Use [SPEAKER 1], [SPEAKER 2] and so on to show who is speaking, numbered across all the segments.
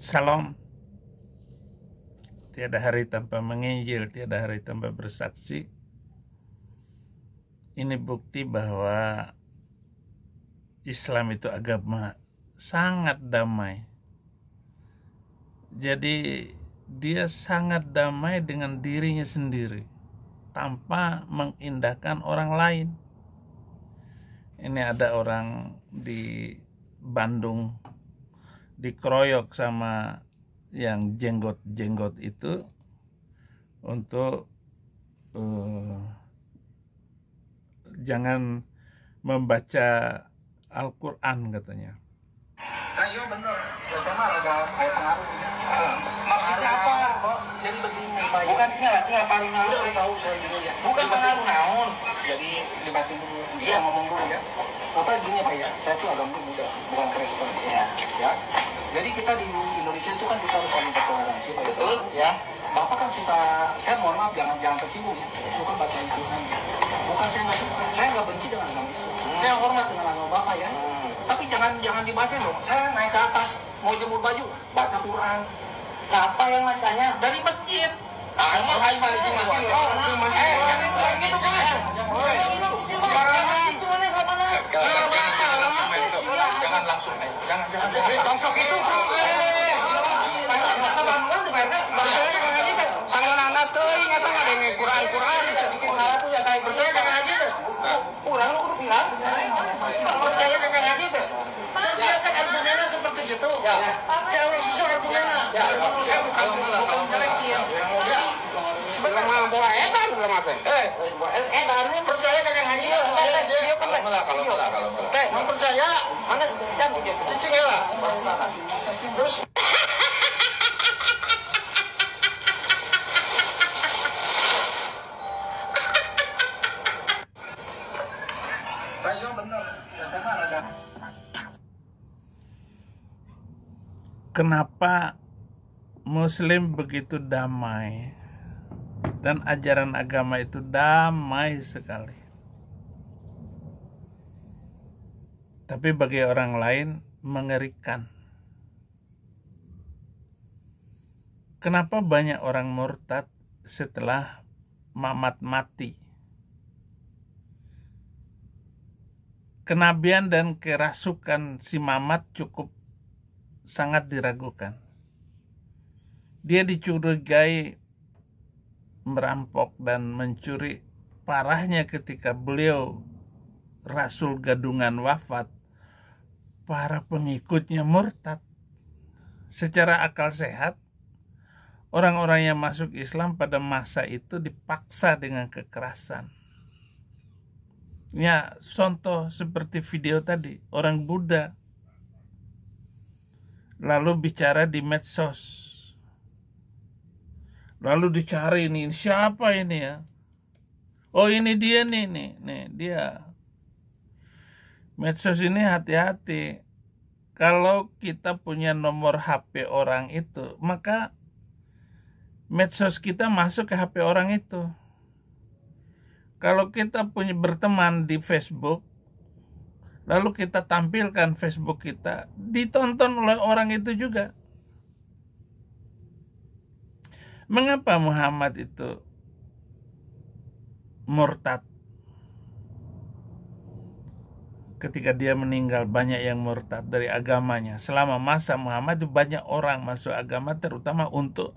[SPEAKER 1] Salam. Tiada hari tanpa menginjil, tiada hari tanpa bersaksi. Ini bukti bahwa Islam itu agama sangat damai. Jadi dia sangat damai dengan dirinya sendiri tanpa mengindahkan orang lain. Ini ada orang di Bandung dikeroyok sama yang jenggot-jenggot itu untuk jangan membaca Al-Quran katanya.
[SPEAKER 2] Iya bener, saya mah ada kayak pengaruh. Maksudnya apa? Jadi begini Pak. Bukan nggak paling naon. Udah tahu saya juga ya. Bukan pengaruh naon. Jadi debatin dulu, bisa ngomong dulu ya. Apa gini Pak ya? Saya tuh agama Buddha, bukan Kristen. Ya. Jadi kita di Indonesia itu kan kita harus saling bertoleransi. Betul. Ya. Bapak kan suka, saya mohon maaf jangan tersinggung ya. Suka baca Al-Quran. Bukan saya nggak benci dengan agama Islam. Saya hormat dengan agama Bapak ya. Tapi jangan dibaca dong. Saya naik ke atas mau jemur baju, baca Quran. Siapa yang bacanya? Dari masjid. Emang hai balik ke masjid. Jangan langsung. Jangan. Langsung itu. Sangat anak tuh ingat nggak ada Quran. Salah tuh yang kayak percaya kan aja. Kurang lu bilang. Percaya kan aja tuh. Dia kan argumennya seperti gitu. Ya orang susah argumennya. Ya kalau sebelum mau bawa edan belum ada. Edan percaya kan aja. Dia kalau mau percaya mana kan cicing lah. Terus
[SPEAKER 1] Kenapa Muslim begitu damai dan ajaran agama itu damai sekali, tapi bagi orang lain mengerikan? Kenapa banyak orang murtad setelah Mamat mati? Kenabian dan kerasukan si Mamat cukup sangat diragukan. Dia dicurigai merampok dan mencuri. Parahnya ketika beliau Rasul Gadungan wafat, para pengikutnya murtad. Secara akal sehat, orang-orang yang masuk Islam pada masa itu dipaksa dengan kekerasan. Ya, contoh seperti video tadi, orang Buddha lalu bicara di medsos, lalu dicari ini siapa ini ya? Oh ini dia nih dia. Medsos ini hati-hati. Kalau kita punya nomor HP orang itu, maka medsos kita masuk ke HP orang itu. Kalau kita punya berteman di Facebook, lalu kita tampilkan Facebook kita, ditonton oleh orang itu juga. Mengapa Muhammad itu murtad? Ketika dia meninggal, banyak yang murtad dari agamanya. Selama masa Muhammad itu banyak orang masuk agama, terutama untuk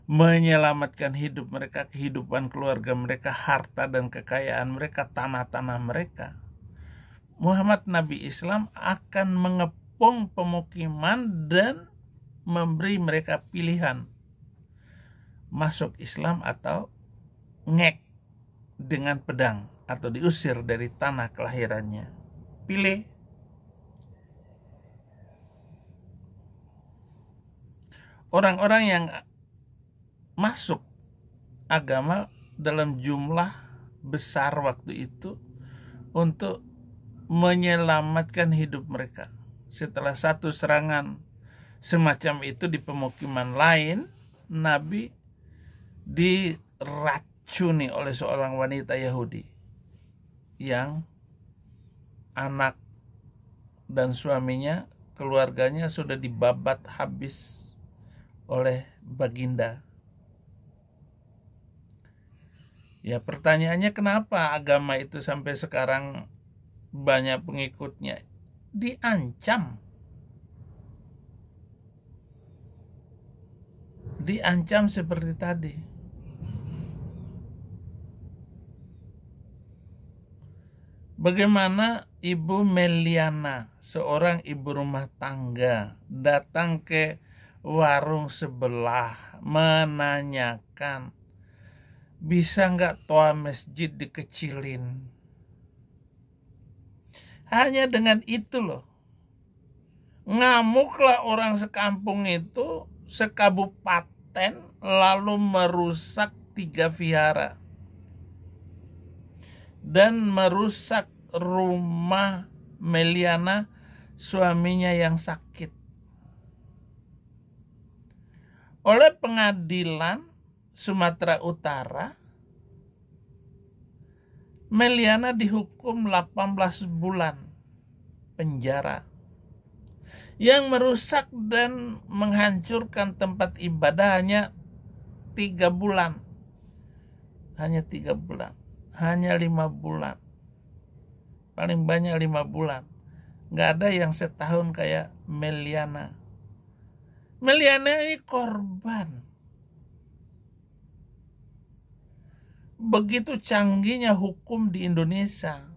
[SPEAKER 1] menyelamatkan hidup mereka, kehidupan keluarga mereka, harta dan kekayaan mereka, tanah-tanah mereka. Muhammad Nabi Islam akan mengepung pemukiman dan memberi mereka pilihan masuk Islam atau ngek dengan pedang atau diusir dari tanah kelahirannya. Pilih. Orang-orang yang masuk agama dalam jumlah besar waktu itu untuk menyelamatkan hidup mereka. Setelah satu serangan semacam itu di pemukiman lain, Nabi diracuni oleh seorang wanita Yahudi yang anak dan suaminya, keluarganya sudah dibabat habis oleh baginda. Ya, pertanyaannya kenapa agama itu sampai sekarang banyak pengikutnya? Diancam. Diancam seperti tadi. Bagaimana Ibu Meliana, seorang ibu rumah tangga, datang ke warung sebelah menanyakan, bisa nggak toa masjid dikecilin? Hanya dengan itu loh. Ngamuklah orang sekampung itu, sekabupaten, lalu merusak 3 vihara. Dan merusak rumah Meliana, suaminya yang sakit. Oleh pengadilan Sumatera Utara, Meliana dihukum 18 bulan penjara. Yang merusak dan menghancurkan tempat ibadah hanya 3 bulan. Hanya 3 bulan. Hanya 5 bulan. Paling banyak 5 bulan. Nggak ada yang setahun kayak Meliana. Meliana ini korban. Begitu canggihnya hukum di Indonesia.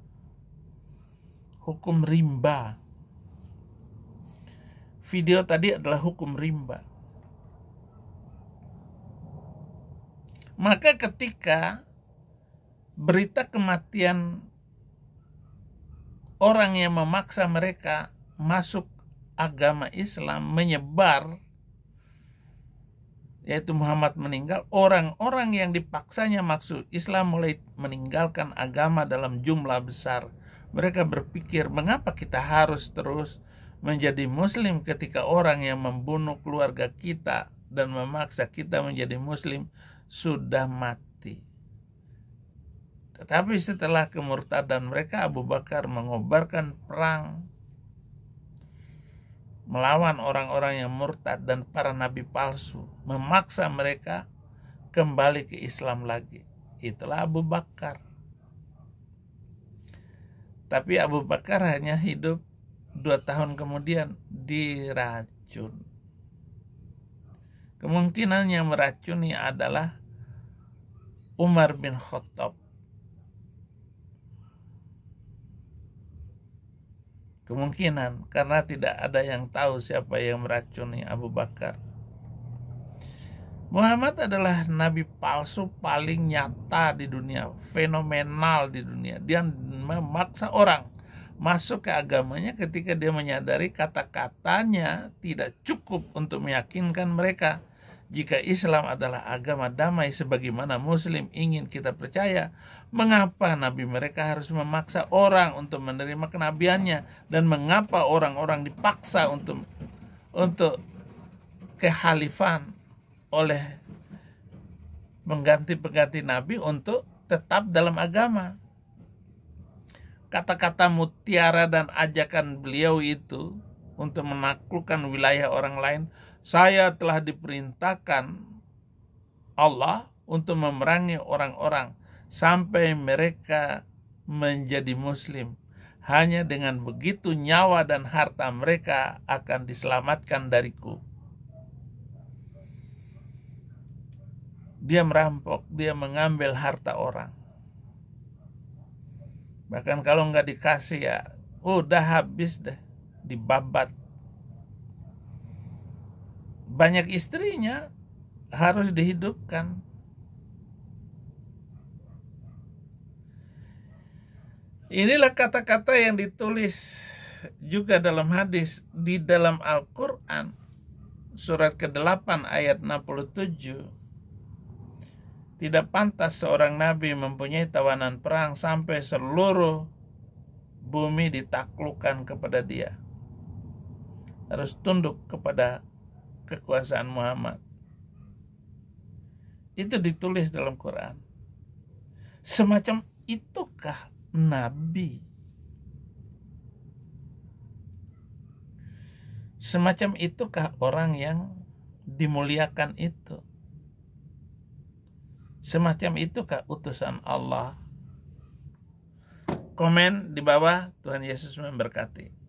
[SPEAKER 1] Hukum rimba. Video tadi adalah hukum rimba. Maka ketika berita kematian orang yang memaksa mereka masuk agama Islam menyebar, yaitu Muhammad meninggal, orang-orang yang dipaksanya masuk Islam mulai meninggalkan agama dalam jumlah besar. Mereka berpikir, mengapa kita harus terus menjadi muslim ketika orang yang membunuh keluarga kita dan memaksa kita menjadi muslim sudah mati. Tetapi setelah kemurtadan mereka, Abu Bakar mengobarkan perang melawan orang-orang yang murtad dan para nabi palsu, memaksa mereka kembali ke Islam lagi. Itulah Abu Bakar. Tapi Abu Bakar hanya hidup 2 tahun kemudian diracun. Kemungkinan yang meracuni adalah Umar bin Khattab. Kemungkinan, karena tidak ada yang tahu siapa yang meracuni Abu Bakar. Muhammad adalah nabi palsu paling nyata di dunia, fenomenal di dunia. Dia memaksa orang masuk ke agamanya ketika dia menyadari kata-katanya tidak cukup untuk meyakinkan mereka jika Islam adalah agama damai sebagaimana Muslim ingin kita percaya. Mengapa nabi mereka harus memaksa orang untuk menerima kenabiannya, dan mengapa orang-orang dipaksa untuk kehalifan oleh pengganti nabi untuk tetap dalam agama. Kata-kata mutiara dan ajakan beliau itu untuk menaklukkan wilayah orang lain, saya telah diperintahkan Allah untuk memerangi orang-orang sampai mereka menjadi muslim. Hanya dengan begitu nyawa dan harta mereka akan diselamatkan dariku. Dia merampok, dia mengambil harta orang. Bahkan kalau nggak dikasih ya udah habis deh, dibabat. Banyak istrinya harus dihidupkan. Inilah kata-kata yang ditulis juga dalam hadis di dalam Al-Quran. Surat ke-8 ayat 67. Tidak pantas seorang nabi mempunyai tawanan perang sampai seluruh bumi ditaklukkan kepada dia. Harus tunduk kepada kekuasaan Muhammad. Itu ditulis dalam Quran. Semacam itukah nabi? Semacam itukah orang yang dimuliakan itu? Semacam itukah utusan Allah? Komen di bawah. Tuhan Yesus memberkati.